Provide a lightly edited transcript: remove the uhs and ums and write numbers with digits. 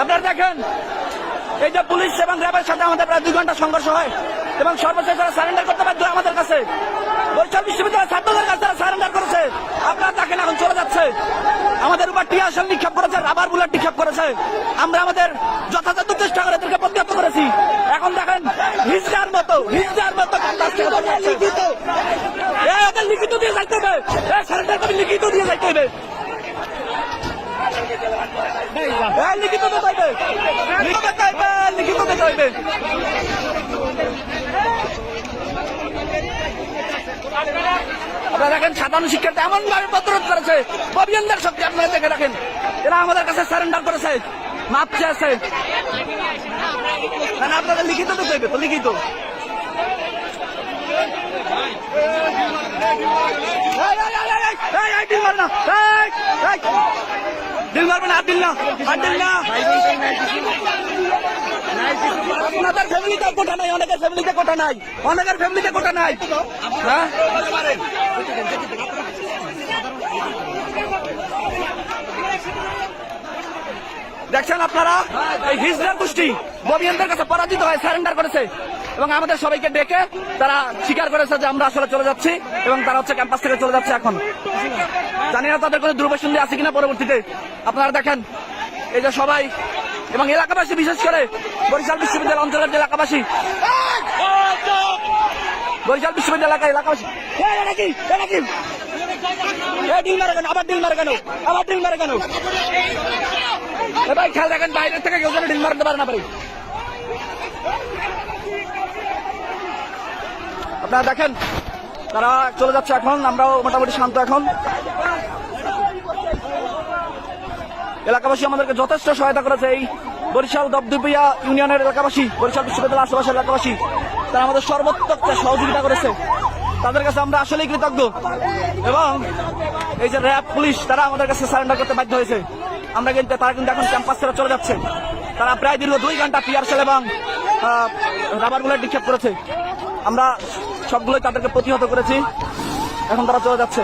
আপনারা দেখেন এই যে পুলিশ এবং র্যাবের সাথে আমাদের প্রায় 2 ঘন্টা সংঘর্ষ হয় এবং সর্বশেষ তারা সারেন্ডার করতে বাধ্য হয় আমাদের কাছে। বরিশাল বিশ্ববিদ্যালয়ের ছাত্রদের কাছে তারা সারেন্ডার করেছে। আপনারা দেখেন এখন চলে যাচ্ছে, আমাদের উপর টিয়ার শেল নিক্ষেপ করেছে, রাবার বুলেট নিক্ষেপ করেছে। আমরা আমাদের যথাযথ চেষ্টা করে এদেরকে প্রতিহত করেছি। এখন দেখেন হিজড়ার মতো ওদের লিখিত দিয়ে যাইতে হবে, সারেন্ডার করে লিখিত দিয়ে যাইতে হবে, লিখিত দিতে হইবে, লিখিত দিতে হইবে। আপনারা দেখেন সাধারণ শিক্ষার্থী এমন ভাবে প্রতিরোধ করেছে, অভিযানদের শক্তি আপনারা দেখে রাখেন। এরা আমাদের কাছে সারেন্ডার করেছে, মাপ চেয়েছে। আপনাদের লিখিত দিতে হইবে, তো লিখিত দিল মারবে না, দিল না, দিল না। আপনাদের ফ্যামিলিতে কোটা নাই, অনেকের ফ্যামিলিতে কোটা নাই, অনেকের ফ্যামিলিতে কোটা নাই। হ্যাঁ দেখছেন আপনারা, এই হিজড়া গোষ্ঠী ববিয়ানদের কাছে পরাজিত হয়ে সারেন্ডার করেছে এবং আমাদের সবাইকে ডেকে তারা স্বীকার করেছে যে আমরা আসলে চলে যাচ্ছি এবং তারা হচ্ছে ক্যাম্পাস থেকে চলে যাচ্ছে। এখন জানি না তাদের কোনো দুর্বসন্ধি আছে কিনা পরবর্তীতে। আপনারা দেখেন এই যে সবাই এবং এলাকাবাসী, বিশেষ করে বরিশাল বিশ্ববিদ্যালয় অঞ্চলের যে এলাকাবাসী, বরিশাল বিশ্ববিদ্যালয় এলাকাবাসী ডিল মারে কেন, আবার ডিল মারে কেন, আবার ডিল মারে কেন? ভাই খেয়াল রাখেন, বাইরের থেকে কেউ যেন ডিল মারতে পারে না পারি। আপনারা দেখেন তারা চলে যাচ্ছে। এখন আমরাও মোটামুটি শান্ত। এখন এলাকাবাসী আমাদেরকে যথেষ্ট সহায়তা করেছে। এই বরিশাল দপদপিয়া ইউনিয়নের এলাকাবাসী, বরিশাল বিশ্ববিদ্যালয়ের আশেপাশের এলাকাবাসী, তারা আমাদের সর্বোত্তম সহযোগিতা করেছে। তাদের কাছে আমরা আসলেই কৃতজ্ঞ। এবং এই যে র্যাব, পুলিশ, তারা আমাদের কাছে সারেন্ডার করতে বাধ্য হয়েছে। তারা কিন্তু এখন ক্যাম্পাস ছেড়ে চলে যাচ্ছে। তারা প্রায় দীর্ঘ 2 ঘন্টা টিয়ার শেল এবং রাবার বুলেট নিক্ষেপ করেছে। আমরা সবগুলোই তাদেরকে প্রতিহত করেছি। এখন তারা চলে যাচ্ছে।